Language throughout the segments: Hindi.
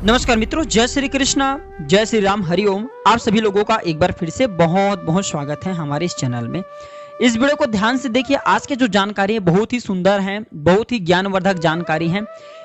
नमस्कार मित्रों, जय श्री कृष्णा, जय श्री राम, हरिओम। आप सभी लोगों का एक बार फिर से बहुत बहुत स्वागत है हमारे इस चैनल में। इस वीडियो को ध्यान से देखिए। आज के जो जानकारी है बहुत ही सुंदर है, बहुत ही ज्ञानवर्धक जानकारी है।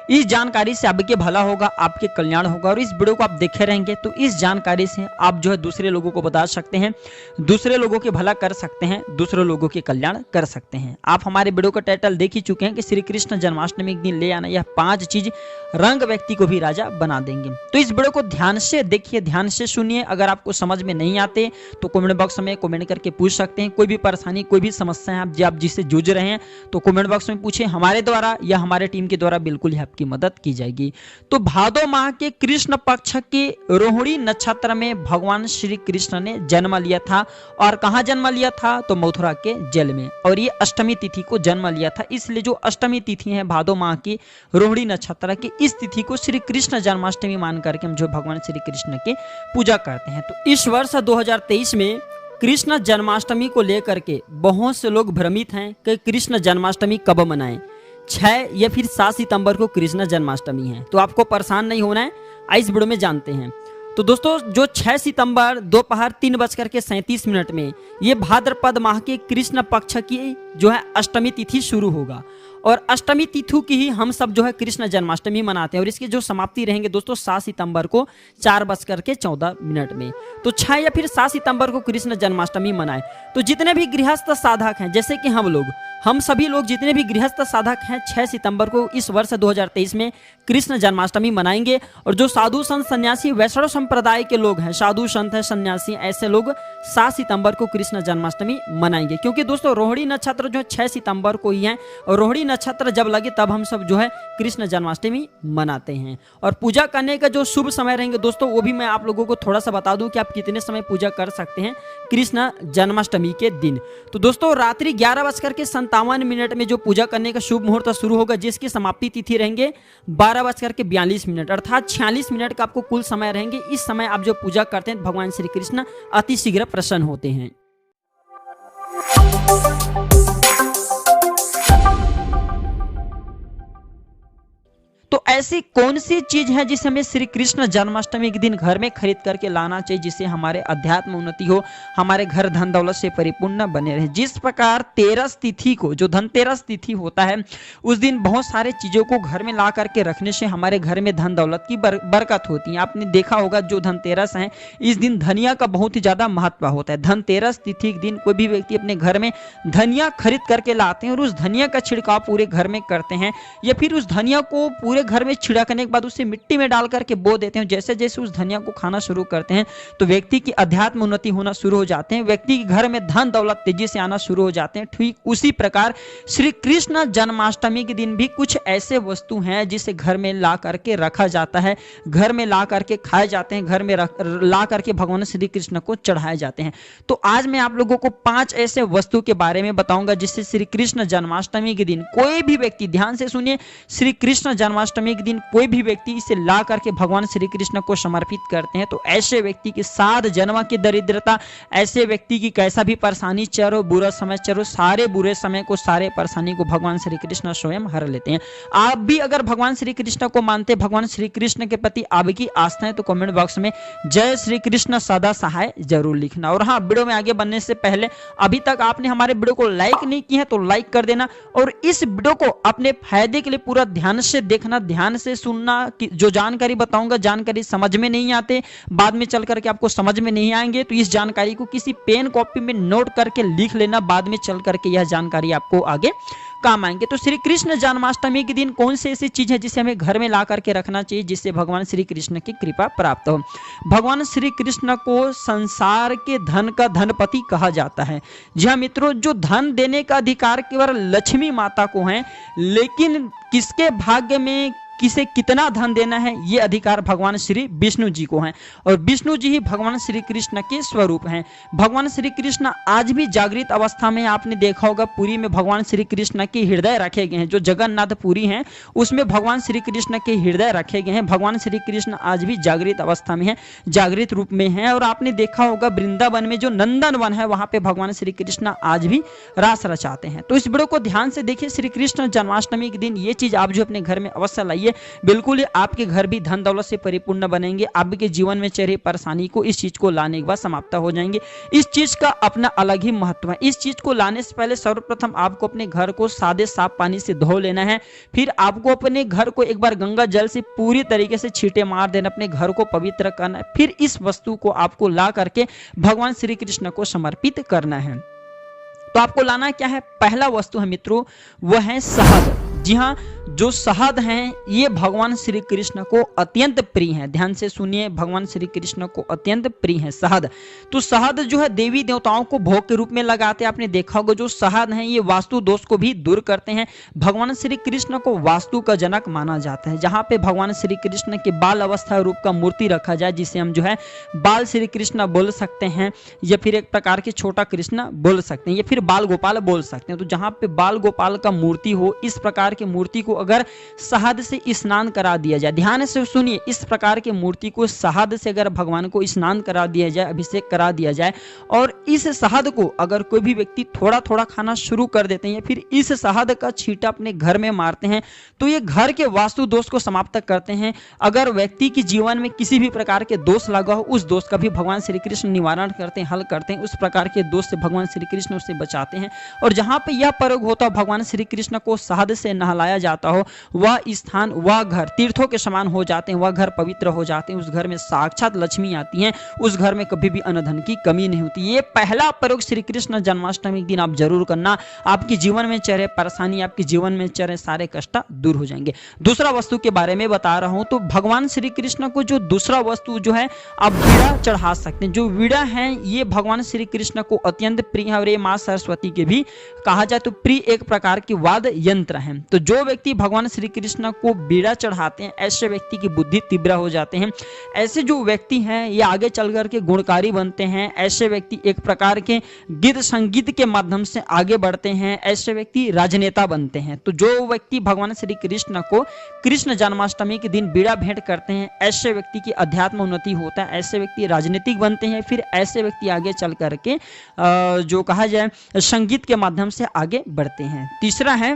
इस जानकारी से आपके भला होगा, आपके कल्याण होगा। और इस वीडियो को आप देखे रहेंगे तो इस जानकारी से आप जो है दूसरे लोगों को बता सकते हैं, दूसरे लोगों के भला कर सकते हैं, दूसरे लोगों के कल्याण कर सकते हैं। आप हमारे वीडियो का टाइटल देख ही चुके हैं कि श्री कृष्ण जन्माष्टमी के दिन ले आना यह 5 चीज रंग व्यक्ति को भी राजा बना देंगे। तो इस वीडियो को ध्यान से देखिए, ध्यान से सुनिए। अगर आपको समझ में नहीं आते तो कमेंट बॉक्स में कमेंट करके पूछ सकते हैं। कोई भी परेशानी, कोई भी समस्या है आप जिससे जूझ रहे हैं तो कमेंट बॉक्स में पूछे, हमारे द्वारा या हमारे टीम के द्वारा बिल्कुल ही आपकी मदद की जाएगी। तो भादो माह के कृष्ण पक्ष के रोहिणी नक्षत्र में भगवान श्री कृष्ण ने जन्म लिया था। और कहां जन्म लिया था? तो मथुरा के जेल में। और ये अष्टमी तिथि को जन्म लिया था। इसलिए जो अष्टमी तिथि है भादो माह की रोहिणी नक्षत्र की, इस तिथि को श्री कृष्ण जन्माष्टमी मान करके हम जो भगवान श्री कृष्ण की पूजा करते हैं। तो इस वर्ष 2023 में कृष्ण जन्माष्टमी को लेकर के बहुत से लोग भ्रमित हैं कि कृष्ण जन्माष्टमी कब मनाएं, 6 या फिर 7 सितंबर को कृष्ण जन्माष्टमी है। तो आपको परेशान नहीं होना है, इस वीडियो में जानते हैं। तो दोस्तों, जो 6 सितंबर दोपहर 3:37 में ये भाद्रपद माह के कृष्ण पक्ष की जो है अष्टमी तिथि शुरू होगा। और अष्टमी तिथि की ही हम सब जो है कृष्ण जन्माष्टमी मनाते हैं। और इसकी जो समाप्ति रहेंगे दोस्तों 7 सितंबर को 4:14 में। तो 6 या फिर 7 सितंबर को कृष्ण जन्माष्टमी मनाएं। तो जितने भी गृहस्थ साधक हैं, जैसे कि हम सभी लोग जितने भी गृहस्थ साधक हैं, 6 सितंबर को इस वर्ष 2023 में कृष्ण जन्माष्टमी मनाएंगे। और जो साधु संत सन्यासी वैष्णव संप्रदाय के लोग हैं, साधु संत हैं, सन्यासी, ऐसे लोग 7 सितंबर को कृष्ण जन्माष्टमी मनाएंगे। क्योंकि दोस्तों रोहिणी नक्षत्र जो है 6 सितंबर को ही है। और रोहिणी नक्षत्र जब लगे तब हम सब जो है कृष्ण जन्माष्टमी मनाते हैं। और पूजा करने का जो शुभ समय रहेंगे दोस्तों, वो भी मैं आप लोगों को थोड़ा सा बता दूं कि आप कितने समय पूजा कर सकते हैं कृष्ण जन्माष्टमी के दिन। तो दोस्तों रात्रि 11:57 में जो पूजा करने का शुभ मुहूर्त शुरू होगा, जिसकी समाप्ति तिथि रहेंगे 12:42 अर्थात 46 मिनट का आपको कुल समय रहेंगे। इस समय आप जो पूजा करते हैं भगवान श्री कृष्ण अति शीघ्र प्रसन्न होते हैं। तो ऐसी कौन सी चीज है जिसे हमें श्री कृष्ण जन्माष्टमी के दिन घर में खरीद करके लाना चाहिए, जिससे हमारे अध्यात्म उन्नति हो, हमारे घर धन दौलत से परिपूर्ण बने रहे। जिस प्रकार तेरस तिथि को, जो धनतेरस तिथि होता है, उस दिन बहुत सारे चीजों को घर में ला करके रखने से हमारे घर में धन दौलत की बरकत होती है। आपने देखा होगा जो धनतेरस है, इस दिन धनिया का बहुत ही ज्यादा महत्व होता है। धनतेरस तिथि के दिन कोई भी व्यक्ति अपने घर में धनिया खरीद करके लाते हैं और उस धनिया का छिड़काव पूरे घर में करते हैं। या फिर उस धनिया को पूरे घर में छिड़कने के बाद उसे मिट्टी में डाल करके बो देते हैं। जैसे जैसे उस धनिया को खाना शुरू करते हैं तो व्यक्ति की अध्यात्म उन्नति होना शुरू हो जाते हैं, व्यक्ति के घर में धन दौलत तेजी से आना शुरू हो जाते हैं। ठीक उसी प्रकार श्री कृष्ण जन्माष्टमी के दिन भी कुछ ऐसे वस्तु हैं जिसे घर में ला करके रखा जाता है, घर में ला करके खाए जाते हैं, घर में ला करके भगवान श्री कृष्ण को चढ़ाए जाते हैं। तो आज मैं आप लोगों को 5 ऐसे वस्तु के बारे में बताऊंगा जिससे श्री कृष्ण जन्माष्टमी के दिन कोई भी व्यक्ति, ध्यान से सुनिए, श्री कृष्ण जन्माष्टमी के दिन कोई भी व्यक्ति इसे ला करके भगवान श्री कृष्ण को समर्पित करते हैं तो ऐसे व्यक्ति की 7 जन्म की दरिद्रता, ऐसे व्यक्ति की कैसा भी परेशानी चलो, बुरा समय चलो, सारे बुरे समय को, सारे परेशानी को भगवान श्री कृष्ण स्वयं हर लेते हैं। आप भी अगर भगवान श्री कृष्ण को मानते, भगवान श्री कृष्ण के प्रति आपकी आस्था है, तो कमेंट बॉक्स में जय श्री कृष्ण सदा सहाय जरूर लिखना। और हाँ, वीडियो में आगे बढ़ने से पहले अभी तक आपने हमारे वीडियो को लाइक नहीं किया है तो लाइक कर देना। और इस वीडियो को अपने फायदे के लिए पूरा ध्यान से देखना, ध्यान से सुनना। कि जो जानकारी बताऊंगा, जानकारी समझ में नहीं आते, बाद में चल करके आपको समझ में नहीं आएंगे, तो इस जानकारी को किसी पेन कॉपी में नोट करके लिख लेना, बाद में चल करके यह जानकारी आपको आगे काम आएंगे। तो श्री कृष्ण जन्माष्टमी के दिन कौन सी ऐसी चीज है जिसे हमें घर में ला करके रखना चाहिए जिससे भगवान श्री कृष्ण की कृपा प्राप्त हो? भगवान श्री कृष्ण को संसार के धन का धनपति कहा जाता है। जी हाँ मित्रों, जो धन देने का अधिकार केवल लक्ष्मी माता को है, लेकिन किसके भाग्य में किसे कितना धन देना है ये अधिकार भगवान श्री विष्णु जी को है। और विष्णु जी ही भगवान श्री कृष्ण के स्वरूप हैं। भगवान श्री कृष्ण आज भी जागृत अवस्था में, आपने देखा होगा पुरी में भगवान श्री कृष्ण के हृदय रखे गए हैं। जो जगन्नाथ पुरी है उसमें भगवान श्री कृष्ण के हृदय रखे गए हैं। भगवान श्री कृष्ण आज भी जागृत अवस्था में है, जागृत रूप में है। और आपने देखा होगा वृंदावन में जो नंदन वन है वहां पे भगवान श्री कृष्ण आज भी रास रचाते हैं। तो इस वीडियो को ध्यान से देखिए। श्री कृष्ण जन्माष्टमी के दिन ये चीज आप जो अपने घर में अवश्य लाइए। जाइए, बिल्कुल ही आपके घर भी धन दौलत से परिपूर्ण बनेंगे। आपके जीवन में चल रही परेशानी को इस चीज को लाने के बाद समाप्त हो जाएंगे। इस चीज का अपना अलग ही महत्व है। इस चीज को लाने से पहले सर्वप्रथम आपको अपने घर को सादे साफ पानी से धो लेना है। फिर आपको अपने घर को एक बार गंगा जल से पूरी तरीके से छींटे मार देना, अपने घर को पवित्र करना है। फिर इस वस्तु को आपको ला करके भगवान श्री कृष्ण को समर्पित करना है। तो आपको लाना क्या है? पहला वस्तु है मित्रों, वह है शहद। जी हाँ, जो शहद हैं ये भगवान श्री कृष्ण को अत्यंत प्रिय है। ध्यान से सुनिए, भगवान श्री कृष्ण को अत्यंत प्रिय है शहद। तो शहद जो है देवी देवताओं को भोग के रूप में लगाते हैं। आपने देखा होगा जो शहद है ये वास्तु दोष को भी दूर करते हैं। भगवान श्री कृष्ण को वास्तु का जनक माना जाता है। जहाँ पे भगवान श्री कृष्ण के बाल अवस्था रूप का मूर्ति रखा जाए, जिसे हम जो है बाल श्री कृष्ण बोल सकते हैं, या फिर एक प्रकार के छोटा कृष्ण बोल सकते हैं, या फिर बाल गोपाल बोल सकते हैं। तो जहाँ पे बाल गोपाल का मूर्ति हो, इस प्रकार की मूर्ति को अगर शहद से स्नान करा दिया जाए, ध्यान से सुनिए, इस प्रकार की मूर्ति को शहद से अगर भगवान को स्नान करा दिया जाए, अभिषेक करा दिया जाए, और इस शहद को अगर कोई भी व्यक्ति थोड़ा थोड़ा खाना शुरू कर देते हैं, या फिर इस शहद का छींटा अपने घर में मारते हैं, तो ये घर के वास्तु दोष को समाप्त करते हैं। अगर व्यक्ति के जीवन में किसी भी प्रकार के दोष लगा हो, उस दोष का भी भगवान श्री कृष्ण निवारण करते हैं, हल करते हैं। उस प्रकार के दोष से भगवान श्री कृष्ण उसे बचाते हैं। और जहां पे यह प्रयोग होता है, भगवान श्री कृष्ण को शहद से नहलाया जाता हो, वह स्थान, वह घर तीर्थों के समान हो जाते हैं, वह घर पवित्र हो जाते हैं। उस घर में साक्षात लक्ष्मी आती हैं, उस घर में कभी भी अन्न की कमी नहीं होती। ये पहला प्रयोग श्री कृष्ण जन्माष्टमी के दिन आप जरूर करना। आपके जीवन में चल रहे परेशानी, आपके जीवन में चल रहे सारे कष्ट दूर हो जाएंगे। दूसरा वस्तु के बारे में बता रहा हूं, तो भगवान श्री कृष्ण को जो दूसरा वस्तु जो है आप वीणा चढ़ा सकते हैं। जो वीणा है ये भगवान श्री कृष्ण को अत्यंत प्रिय है, और ये मां सरस्वती के भी कहा जाए तो प्रिय एक प्रकार की वाद्य यंत्र है। तो जो व्यक्ति भगवान श्री कृष्ण को वीणा चढ़ाते हैं, ऐसे व्यक्ति की बुद्धि तीव्र हो जाते हैं। ऐसे जो व्यक्ति हैं ये आगे चल करके गुणकारी बनते हैं। ऐसे व्यक्ति एक प्रकार के गीत संगीत के माध्यम से आगे बढ़ते हैं। ऐसे व्यक्ति राजनेता बनते हैं। तो जो व्यक्ति भगवान श्री कृष्ण को कृष्ण जन्माष्टमी के दिन वीणा भेंट करते हैं, ऐसे व्यक्ति की अध्यात्म उन्नति होता है। ऐसे व्यक्ति राजनीतिक बनते हैं। फिर ऐसे व्यक्ति आगे चल करके जो कहा जाए संगीत के माध्यम से आगे बढ़ते हैं। तीसरा है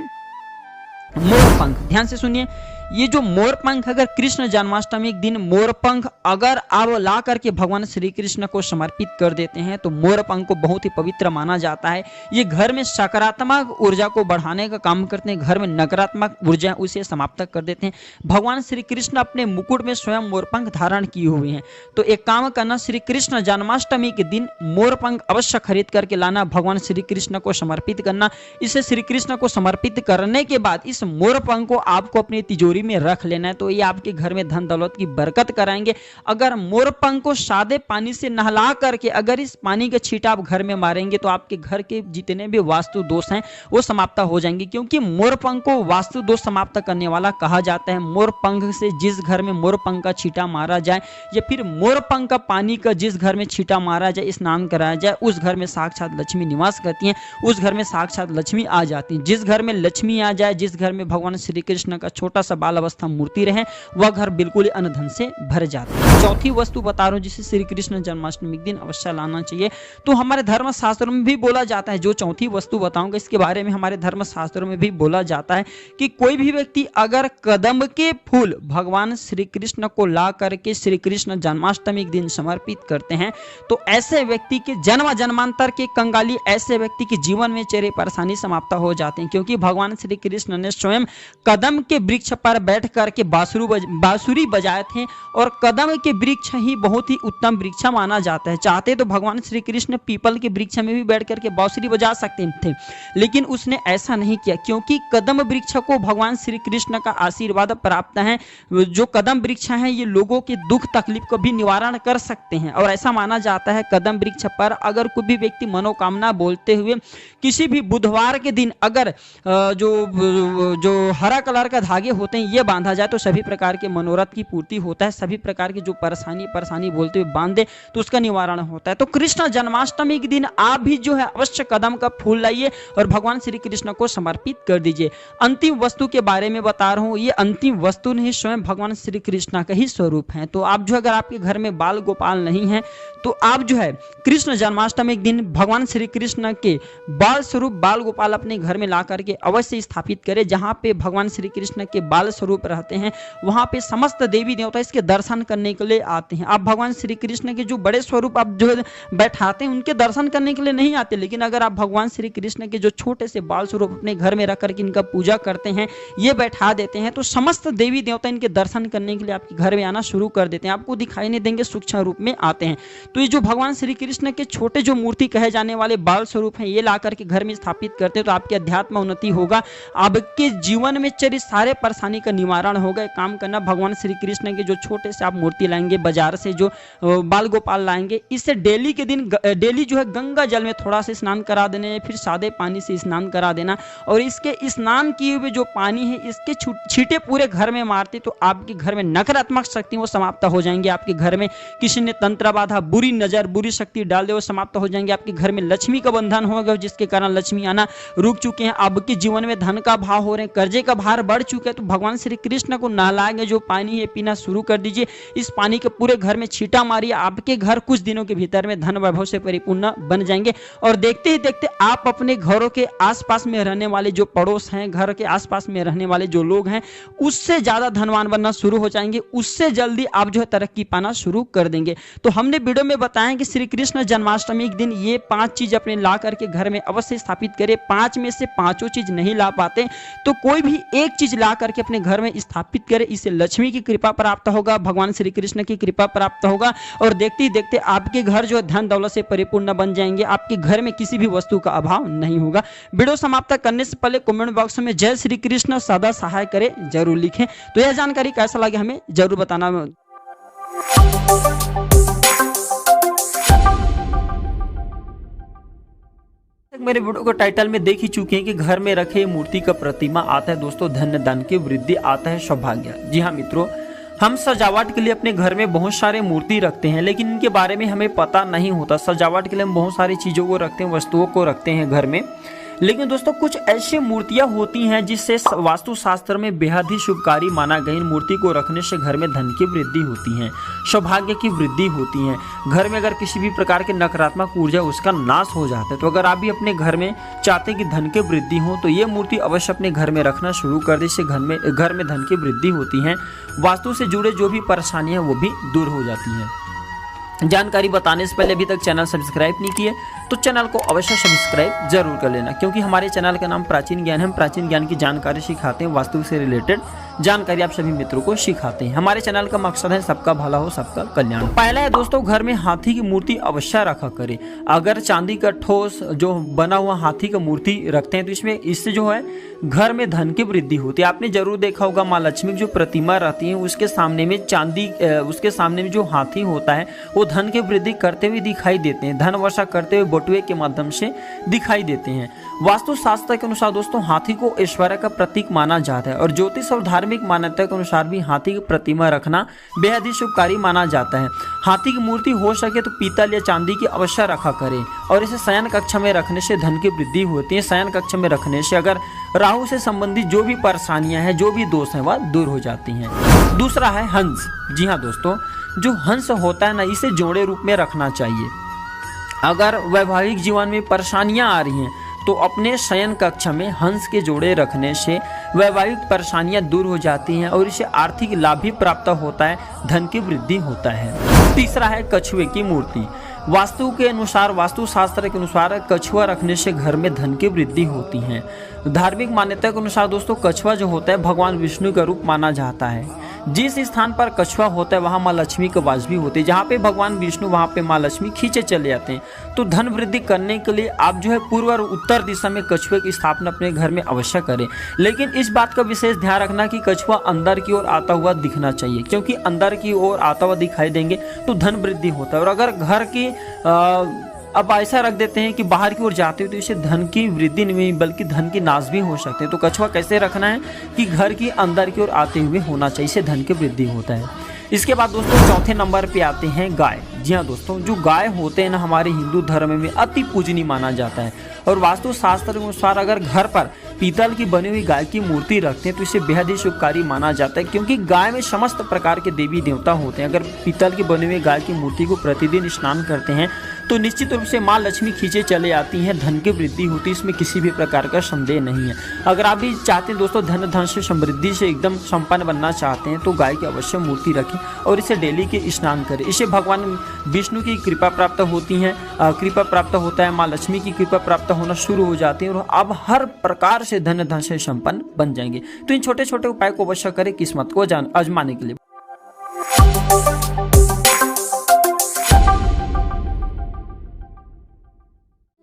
मोरपंख। ध्यान से सुनिए, ये जो मोरपंख, अगर कृष्ण जन्माष्टमी के दिन मोरपंख अगर आप ला करके भगवान श्री कृष्ण को समर्पित कर देते हैं, तो मोरपंख को बहुत ही पवित्र माना जाता है। ये घर में सकारात्मक ऊर्जा को बढ़ाने का काम करते हैं। घर में नकारात्मक ऊर्जा उसे समाप्त कर देते हैं। भगवान श्री कृष्ण अपने मुकुट में स्वयं मोरपंख धारण किए हुए हैं। तो एक काम करना, श्री कृष्ण जन्माष्टमी के दिन मोरपंख अवश्य खरीद करके लाना, भगवान श्री कृष्ण को समर्पित करना। इसे श्री कृष्ण को समर्पित करने के बाद इस मोरपंख को आपको अपनी तिजोरी में रख लेना है। तो ये आपके घर में धन दौलत की बरकत कराएंगे। अगर मोरपंख को सादे पानी से नहला करके अगर इस पानी का छींटा आप घर में मारेंगे, तो आपके घर के जितने भी वास्तु दोष हैं वो समाप्त हो जाएंगे। क्योंकि मोरपंख को वास्तु दोष समाप्त करने वाला कहा जाता है। मोरपंख से जिस घर में मोरपंख का छींटा मारा जाए, या फिर मोरपंख का पानी का जिस घर में छींटा मारा जाए, स्नान कराया जाए, उस घर में साक्षात लक्ष्मी निवास करती हैं। उस घर में साक्षात लक्ष्मी आ जाती है। जिस घर में लक्ष्मी आ जाए, जिस घर में भगवान श्री कृष्ण का छोटा सा बाल अवस्था मूर्ति रहे, वह घर बिल्कुल ही अन्न धन से भर जाता है। चौथी वस्तु बता रहा हूं जिसे श्री कृष्ण जन्माष्टमी के दिन अवश्य लाना चाहिए। तो हमारे धर्म शास्त्रों में भी बोला जाता है, जो चौथी वस्तु बताऊंगा इसके बारे में हमारे धर्म शास्त्रों में भी बोला जाता है कि कोई भी व्यक्ति अगर कदम के फूल भगवान श्री कृष्ण को ला करके श्री कृष्ण जन्माष्टमी के दिन समर्पित करते हैं, तो ऐसे व्यक्ति के जन्म जन्मांतर के कंगाली, ऐसे व्यक्ति के जीवन में चेहरे परेशानी समाप्त हो जाते हैं। क्योंकि भगवान श्री कृष्ण ने स्वयं कदम के वृक्ष पर बैठ करके बांसुरी बजाए थे, और कदम के वृक्ष ही बहुत ही उत्तम वृक्ष माना जाता है। चाहते तो भगवान श्री कृष्ण पीपल के वृक्ष में भी बैठ करके बांसुरी बजा सकते थे, लेकिन उसने ऐसा नहीं किया। क्योंकि कदम वृक्ष को भगवान श्री कृष्ण का आशीर्वाद प्राप्त है। जो कदम वृक्ष हैं ये लोगों के दुख तकलीफ को भी निवारण कर सकते हैं। और ऐसा माना जाता है कदम वृक्ष पर अगर कोई भी व्यक्ति मनोकामना बोलते हुए किसी भी बुधवार के दिन अगर जो हरा कलर का धागे होते हैं ये बांधा जाए, तो सभी प्रकार के मनोरथ की पूर्ति होता है। सभी प्रकार की जो परेशानी बोलते हुए बांध दे तो उसका निवारण होता है। तो कृष्ण जन्माष्टमी के दिन आप भी जो है अवश्य कदम का फूल लाइए और भगवान श्री कृष्ण को समर्पित कर दीजिए। अंतिम वस्तु के बारे में बता रहा हूं, ये अंतिम वस्तु नहीं स्वयं भगवान श्री कृष्ण का ही स्वरूप है। तो आप जो अगर आपके घर में बाल गोपाल नहीं है, तो आप जो है कृष्ण जन्माष्टमी के दिन भगवान श्री कृष्ण के बाल स्वरूप बाल गोपाल अपने घर में ला करके अवश्य स्थापित करें। जहां पे भगवान श्री कृष्ण के बाल स्वरूप रहते हैं, वहाँ पे समस्त देवी देवता इसके दर्शन करने के लिए आते हैं। आप भगवान श्री कृष्ण के जो बड़े स्वरूप आप जो बैठाते हैं उनके दर्शन करने के लिए नहीं आते, लेकिन अगर आप भगवान श्री कृष्ण के जो छोटे से बाल स्वरूप अपने घर में रख करके इनका पूजा करते हैं, ये बैठा देते हैं, तो समस्त देवी देवता इनके दर्शन करने के लिए आपके घर में आना शुरू कर देते हैं। आपको दिखाई नहीं देंगे, सूक्ष्म रूप में आते हैं। तो ये जो भगवान श्री कृष्ण के छोटे जो मूर्ति कहे जाने वाले बाल स्वरूप हैं, ये ला करके घर में स्थापित करते हैं, तो आपके अध्यात्म उन्नति होगा, आपके जीवन में चरित सारे परेशानी का निवारण होगा। एक काम करना, भगवान श्री कृष्ण के जो छोटे से आप मूर्ति लाएंगे बाजार से, जो बाल गोपाल लाएंगे, इससे डेली के दिन डेली जो है गंगा जल में थोड़ा सा स्नान करा देना, फिर सादे पानी से स्नान करा देना, और इसके स्नान किए हुए जो पानी है इसके छींटे पूरे घर में मारते, तो आपके घर में नकारात्मक शक्ति वो समाप्त हो जाएंगे। आपके घर में किसी ने तंत्र बाधा, बुरी नजर, बुरी शक्ति डाल दे, वो समाप्त हो जाएंगे। आपके घर में लक्ष्मी का बंधन होगा, जिसके कारण लक्ष्मी आना रुक चुके हैं। आपके जीवन में धन का भाव हो रहे हैं, कर्जे का भार बढ़ चुका है, तो भगवान श्री कृष्ण को नहलाएंगे, जो पानी है पीना शुरू कर दीजिए। इस पानी के पूरे घर में छींटा मारिए, आपके घर कुछ दिनों के भीतर में धन वैभव से परिपूर्ण बन जाएंगे। और देखते ही देखते आप अपने घरों के आसपास में रहने वाले जो पड़ोस हैं, घर के आसपास में रहने वाले जो लोग हैं, उससे ज्यादा धनवान बनना शुरू हो जाएंगे, उससे जल्दी आप जो है तरक्की पाना शुरू कर देंगे। तो हमने वीडियो में बताया कि श्री कृष्ण जन्माष्टमी के दिन ये 5 चीज अपने ला करके घर में अवश्य स्थापित करें। 5 में से 5 चीज नहीं ला पाते तो कोई भी एक चीज ला करके अपने घर में स्थापित करें, इससे लक्ष्मी की कृपा प्राप्त होगा, भगवान श्री कृष्ण की कृपा प्राप्त होगा, और देखते ही देखते आपके घर जो धन दौलत से परिपूर्ण बन जाएंगे। आपके घर में किसी भी वस्तु का अभाव नहीं होगा। वीडियो समाप्त करने से पहले कमेंट बॉक्स में जय श्री कृष्ण सदा सहाय करे जरूर लिखें। तो यह जानकारी कैसा लगे हमें जरूर बताना। मेरे वीडियो को टाइटल में देख ही चुके हैं कि घर में रखे मूर्ति का प्रतिमा आता है दोस्तों धन धन की वृद्धि, आता है सौभाग्य। जी हाँ मित्रों, हम सजावट के लिए अपने घर में बहुत सारे मूर्ति रखते हैं, लेकिन इनके बारे में हमें पता नहीं होता। सजावट के लिए हम बहुत सारी चीज़ों को रखते हैं, वस्तुओं को रखते हैं घर में, लेकिन दोस्तों कुछ ऐसी मूर्तियां होती हैं जिससे वास्तुशास्त्र में बेहद ही शुभकारी माना गया। इन मूर्ति को रखने से घर में धन की वृद्धि होती है, सौभाग्य की वृद्धि होती है। घर में अगर किसी भी प्रकार के नकारात्मक ऊर्जा उसका नाश हो जाता है। तो अगर आप भी अपने घर में चाहते हैं कि धन की वृद्धि हो तो ये मूर्ति अवश्य अपने घर में रखना शुरू कर दे। इससे घर में धन की वृद्धि होती है, वास्तु से जुड़े जो भी परेशानियां वो भी दूर हो जाती हैं। जानकारी बताने से पहले अभी तक चैनल सब्सक्राइब नहीं किए तो चैनल को अवश्य सब्सक्राइब जरूर कर लेना, क्योंकि हमारे चैनल का नाम प्राचीन ज्ञान है। हम प्राचीन ज्ञान की जानकारी सिखाते हैं, वास्तु से रिलेटेड जानकारी आप सभी मित्रों को सिखाते हैं। हमारे चैनल का मकसद है सबका भला हो, सबका कल्याण। पहला है दोस्तों, घर में हाथी की मूर्ति अवश्य रखा करें। अगर चांदी का ठोस जो बना हुआ हाथी का मूर्ति रखते हैं तो इससे जो है घर में धन की वृद्धि होती है। आपने जरूर देखा होगा माँ लक्ष्मी की जो प्रतिमा रहती है उसके सामने में जो हाथी होता है वो धन की वृद्धि करते हुए दिखाई देते हैं, धन वर्षा करते हुए बटुए के माध्यम से दिखाई देते हैं। वास्तुशास्त्र के अनुसार दोस्तों हाथी को ऐश्वर्य का प्रतीक माना जाता है, और ज्योतिष और धार्मिक मान्यता के अनुसार भी हाथी की प्रतिमा रखना बेहद ही शुभकारी माना जाता है। हाथी की मूर्ति हो सके तो पीतल या चांदी की अवश्य रखा करें, और इसे शयन कक्ष में रखने से धन की वृद्धि होती है। शयन कक्ष में रखने से अगर राहु से संबंधित जो भी परेशानियां हैं, जो भी दोष हैं, वह दूर हो जाती हैं। दूसरा है हंस। जी हाँ दोस्तों, जो हंस होता है ना, इसे जोड़े रूप में रखना चाहिए। अगर वैवाहिक जीवन में परेशानियां आ रही हैं तो अपने शयन कक्ष में हंस के जोड़े रखने से वैवाहिक परेशानियां दूर हो जाती हैं, और इससे आर्थिक लाभ भी प्राप्त होता है, धन की वृद्धि होता है। तीसरा है कछुए की मूर्ति। वास्तु के अनुसार, वास्तुशास्त्र के अनुसार कछुआ रखने से घर में धन की वृद्धि होती है। धार्मिक मान्यता के अनुसार दोस्तों कछुआ जो होता है भगवान विष्णु का रूप माना जाता है। जिस स्थान पर कछुआ होता है वहाँ माँ लक्ष्मी का वास भी होती है। जहाँ पे भगवान विष्णु वहाँ पे माँ लक्ष्मी खींचे चले जाते हैं। तो धन वृद्धि करने के लिए आप जो है पूर्व और उत्तर दिशा में कछुए की स्थापना अपने घर में अवश्य करें, लेकिन इस बात का विशेष ध्यान रखना कि कछुआ अंदर की ओर आता हुआ दिखना चाहिए, क्योंकि अंदर की ओर आता हुआ दिखाई देंगे तो धन वृद्धि होता है। और अगर घर की अब ऐसा रख देते हैं कि बाहर की ओर जाते हो तो इससे धन की वृद्धि नहीं बल्कि धन की नाश भी हो सकते हैं। तो कछुआ कैसे रखना है कि घर की अंदर की ओर आते हुए होना चाहिए, इससे धन की वृद्धि होता है। इसके बाद दोस्तों चौथे नंबर पे आते हैं गाय। जी हाँ दोस्तों, जो गाय होते हैं ना हमारे हिंदू धर्म में अति पूजनीय माना जाता है, और वास्तुशास्त्र के अनुसार अगर घर पर पीतल की बनी हुई गाय की मूर्ति रखते हैं तो इसे बेहद ही शुभकारी माना जाता है, क्योंकि गाय में समस्त प्रकार के देवी देवता होते हैं। अगर पीतल की बनी हुई गाय की मूर्ति को प्रतिदिन स्नान करते हैं तो निश्चित रूप से माँ लक्ष्मी खींचे चले आती हैं, धन की वृद्धि होती है, इसमें किसी भी प्रकार का संदेह नहीं है। अगर आप भी चाहते हैं दोस्तों धन से समृद्धि से एकदम संपन्न बनना चाहते हैं तो गाय की अवश्य मूर्ति रखें और इसे डेली के स्नान करें। इसे भगवान विष्णु की कृपा प्राप्त होती है, कृपा प्राप्त होता है, माँ लक्ष्मी की कृपा प्राप्त होना शुरू हो जाती है और आप हर प्रकार से धन से संपन्न बन जाएंगे। तो इन छोटे छोटे उपाय को अवश्य करें किस्मत को आजमाने के लिए।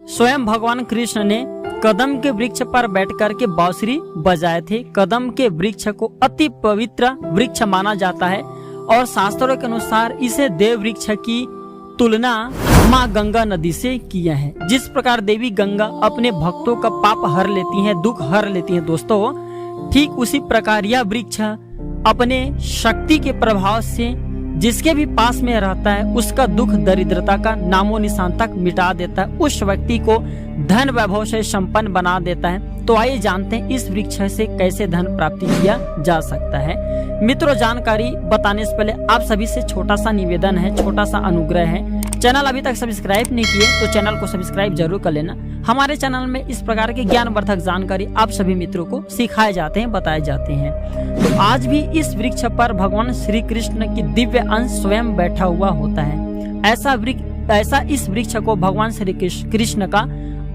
स्वयं भगवान कृष्ण ने कदम के वृक्ष पर बैठकर के बांसुरी बजाए थे। कदम के वृक्ष को अति पवित्र वृक्ष माना जाता है और शास्त्रों के अनुसार इसे देव वृक्ष की तुलना माँ गंगा नदी से किया है। जिस प्रकार देवी गंगा अपने भक्तों का पाप हर लेती हैं, दुख हर लेती हैं दोस्तों, ठीक उसी प्रकार यह वृक्ष अपने शक्ति के प्रभाव से जिसके भी पास में रहता है उसका दुख दरिद्रता का नामो निशान तक मिटा देता है, उस व्यक्ति को धन वैभव से संपन्न बना देता है। तो आइए जानते हैं इस वृक्ष से कैसे धन प्राप्ति किया जा सकता है। मित्रों, जानकारी बताने से पहले आप सभी से छोटा सा निवेदन है, छोटा सा अनुग्रह है। चैनल अभी तक सब्सक्राइब नहीं किए तो चैनल को सब्सक्राइब जरूर कर लेना। हमारे चैनल में इस प्रकार की ज्ञानवर्धक जानकारी आप सभी मित्रों को सिखाए जाते हैं, बताए जाते हैं। तो आज भी इस वृक्ष पर भगवान श्री कृष्ण की दिव्य अंश स्वयं बैठा हुआ होता है। ऐसा इस वृक्ष को भगवान श्री कृष्ण का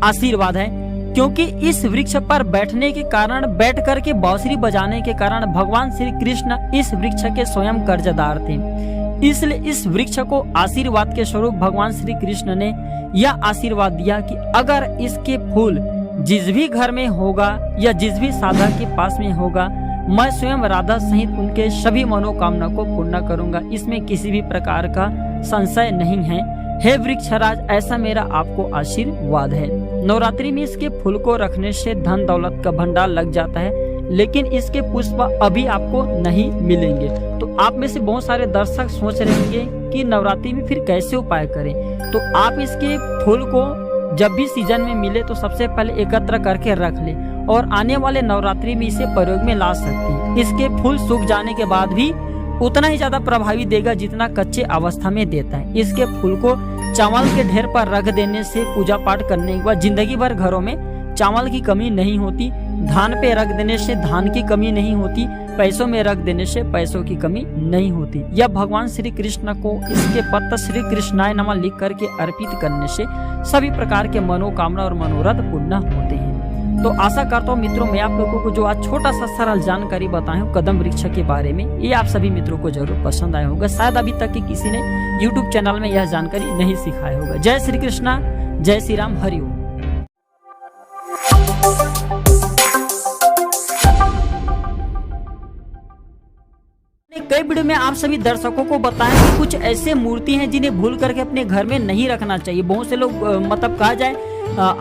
आशीर्वाद है, क्योंकि इस वृक्ष पर बैठने के कारण, बैठ करके बांसुरी बजाने के कारण भगवान श्री कृष्ण इस वृक्ष के स्वयं कर्जदार थे। इसलिए इस वृक्ष को आशीर्वाद के स्वरूप भगवान श्री कृष्ण ने यह आशीर्वाद दिया कि अगर इसके फूल जिस भी घर में होगा या जिस भी साधक के पास में होगा, मैं स्वयं राधा सहित उनके सभी मनोकामना को पूर्ण करूंगा। इसमें किसी भी प्रकार का संशय नहीं है। हे वृक्षराज, ऐसा मेरा आपको आशीर्वाद है। नवरात्रि में इसके फूल को रखने से धन दौलत का भंडार लग जाता है, लेकिन इसके पुष्प अभी आपको नहीं मिलेंगे। तो आप में से बहुत सारे दर्शक सोच रहे होंगे कि नवरात्रि में फिर कैसे उपाय करें। तो आप इसके फूल को जब भी सीजन में मिले तो सबसे पहले एकत्र करके रख ले और आने वाले नवरात्रि में इसे प्रयोग में ला सकते हैं। इसके फूल सूख जाने के बाद भी उतना ही ज्यादा प्रभावी देगा जितना कच्चे अवस्था में देता है। इसके फूल को चावल के ढेर पर रख देने से पूजा पाठ करने के बाद जिंदगी भर घरों में चावल की कमी नहीं होती। धान पे रख देने से धान की कमी नहीं होती। पैसों में रख देने से पैसों की कमी नहीं होती। यह भगवान श्री कृष्ण को इसके पत्र श्री कृष्णाय नमः लिख करके अर्पित करने से सभी प्रकार के मनोकामना और मनोरथ पूर्ण होते हैं। तो आशा करता हूँ मित्रों, मैं आप लोगों को जो आज छोटा सा सरल जानकारी बताया हूँ कदम वृक्ष के बारे में, ये आप सभी मित्रों को जरूर पसंद आया होगा। शायद अभी तक कि किसी ने YouTube चैनल में यह जानकारी नहीं सिखाया होगा। जय श्री कृष्णा, जय श्री राम, हरि ओम। कई वीडियो में आप सभी दर्शकों को बताएं कि कुछ ऐसे मूर्ति हैं जिन्हें भूल करके अपने घर में नहीं रखना चाहिए। बहुत से लोग मतलब कहा जाए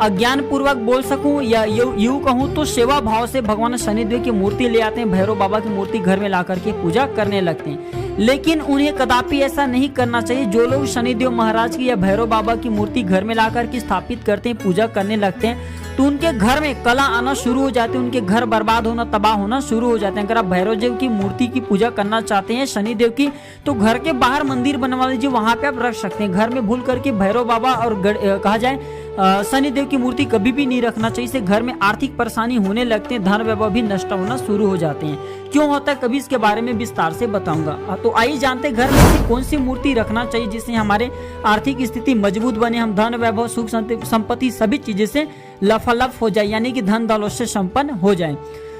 अज्ञान पूर्वक बोल सकूं या यूं कहूं तो सेवा भाव से भगवान शनिदेव की मूर्ति ले आते हैं, भैरव बाबा की मूर्ति घर में ला करके पूजा करने लगते हैं। लेकिन उन्हें कदापि ऐसा नहीं करना चाहिए। जो लोग शनिदेव महाराज की या भैरव बाबा की मूर्ति घर में ला करके स्थापित करते हैं, पूजा करने लगते हैं, तो उनके घर में कला आना शुरू हो जाती है, उनके घर बर्बाद होना, तबाह होना शुरू हो जाते हैं। अगर आप भैरव देव की मूर्ति की पूजा करना चाहते हैं, शनिदेव की, तो घर के बाहर मंदिर बनवा लीजिए, वहां पे आप रख सकते हैं। घर में भूल करके भैरव बाबा और कहा जाए शनिदेव की मूर्ति कभी भी नहीं रखना चाहिए। इससे घर में आर्थिक परेशानी होने लगते हैं, धन वैभव भी नष्ट होना शुरू हो जाते हैं। क्यों होता है कभी इसके बारे में विस्तार से बताऊंगा। तो आइए जानते हैं घर में ऐसी कौन सी मूर्ति रखना चाहिए जिससे हमारे आर्थिक स्थिति मजबूत बने, हम धन वैभव सुख संपत्ति सभी चीजें से लफालफ हो जाए, यानी कि धन दौलत से संपन्न हो जाए।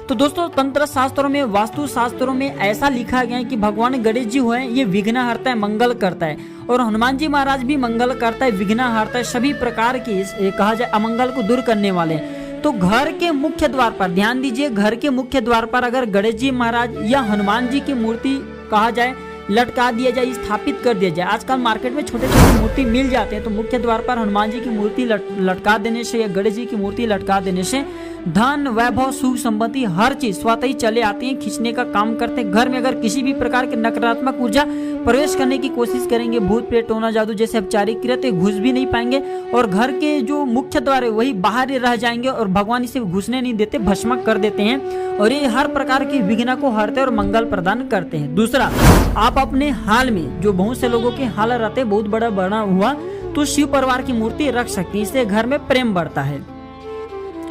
तो दोस्तों, तंत्र शास्त्रों में, वास्तु शास्त्रों में ऐसा लिखा गया है कि भगवान गणेश जी हुए ये विघ्न हरता है, मंगल करता है, और हनुमान जी महाराज भी मंगल करता है, विघ्न हरता है, सभी प्रकार की कहा जाए अमंगल को दूर करने वाले। तो घर के मुख्य द्वार पर ध्यान दीजिए, घर के मुख्य द्वार पर अगर गणेश जी महाराज या हनुमान जी की मूर्ति कहा जाए लटका दिया जाए, स्थापित कर दिया जाए। आजकल मार्केट में छोटे छोटे मूर्ति मिल जाते हैं, तो मुख्य द्वार पर हनुमान जी की मूर्ति लटका देने से या गणेश जी की मूर्ति लटका देने से धन वैभव सुख संपत्ति हर चीज स्वतः ही चले आती है, खींचने का काम करते हैं। घर में अगर किसी भी प्रकार की नकारात्मक ऊर्जा प्रवेश करने की कोशिश करेंगे, भूत प्रेत टोना जादू जैसे औपचारिक कृत्य घुस भी नहीं पाएंगे, और घर के जो मुख्य द्वार है वही बाहर ही रह जाएंगे, और भगवान इसे घुसने नहीं देते, भस्म कर देते हैं, और ये हर प्रकार की विघ्न को हरते और मंगल प्रदान करते हैं। दूसरा, आप अपने हाल में जो बहुत से लोगों के हाल रहते बहुत बड़ा हुआ तो शिव परिवार की मूर्ति रख सकते हैं, इससे घर में प्रेम बढ़ता है।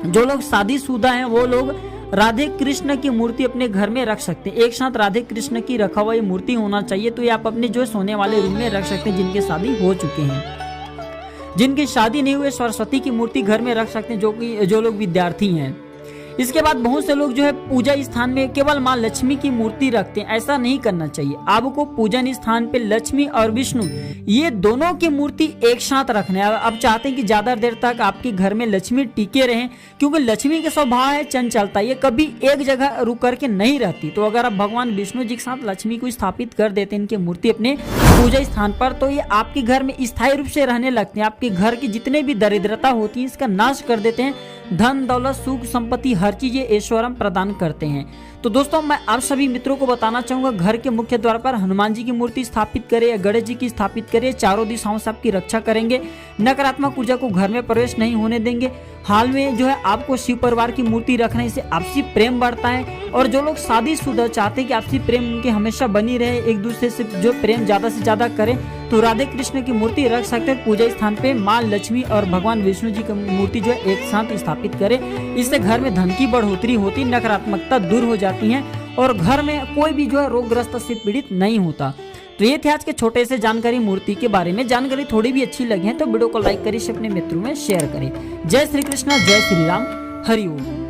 जो लोग शादीशुदा हैं वो लोग राधे कृष्ण की मूर्ति अपने घर में रख सकते हैं। एक साथ राधे कृष्ण की रखा हुआ ये मूर्ति होना चाहिए। तो ये आप अपने जो सोने वाले रूम में रख सकते हैं जिनके शादी हो चुके हैं। जिनकी शादी नहीं हुई सरस्वती की मूर्ति घर में रख सकते हैं, जो लोग विद्यार्थी हैं। इसके बाद बहुत से लोग जो है पूजा स्थान में केवल माँ लक्ष्मी की मूर्ति रखते हैं। ऐसा नहीं करना चाहिए। आपको पूजन स्थान पे लक्ष्मी और विष्णु ये दोनों की मूर्ति एक साथ रखना है। अब चाहते हैं कि ज्यादा देर तक आपके घर में लक्ष्मी टिके रहें, क्योंकि लक्ष्मी का स्वभाव है चंचलता, ये कभी एक जगह रुक करके नहीं रहती। तो अगर आप भगवान विष्णु जी के साथ लक्ष्मी को स्थापित कर देते हैं इनकी मूर्ति अपने पूजा स्थान पर, तो ये आपके घर में स्थायी रूप से रहने लगते हैं। आपके घर की जितने भी दरिद्रता होती है इसका नाश कर देते हैं। धन दौलत सुख संपत्ति हर चीज ये ऐश्वर्य प्रदान करते हैं। तो दोस्तों मैं आप सभी मित्रों को बताना चाहूंगा, घर के मुख्य द्वार पर हनुमान जी की मूर्ति स्थापित करें या गणेश जी की स्थापित करें। चारों दिशाओं से आपकी रक्षा करेंगे, नकारात्मक ऊर्जा को घर में प्रवेश नहीं होने देंगे। हाल में जो है आपको शिव परिवार की मूर्ति रखने से आपसी प्रेम बढ़ता है। और जो लोग शादीशुदा चाहते हैं कि आपसी प्रेम उनके हमेशा बनी रहे, एक दूसरे से जो प्रेम ज्यादा से ज्यादा करें, तो राधे कृष्ण की मूर्ति रख सकते हैं। पूजा स्थान पे माँ लक्ष्मी और भगवान विष्णु जी की मूर्ति जो है एक साथ स्थापित करें। इससे घर में धन की बढ़ोतरी होती, नकारात्मकता दूर हो जाती है और घर में कोई भी जो है रोगग्रस्त से पीड़ित नहीं होता। तो ये थे आज के छोटे से जानकारी मूर्ति के बारे में। जानकारी थोड़ी भी अच्छी लगी है तो वीडियो को लाइक करिए, अपने मित्रों में शेयर करें। जय श्री कृष्ण, जय श्री राम, हरि ओम।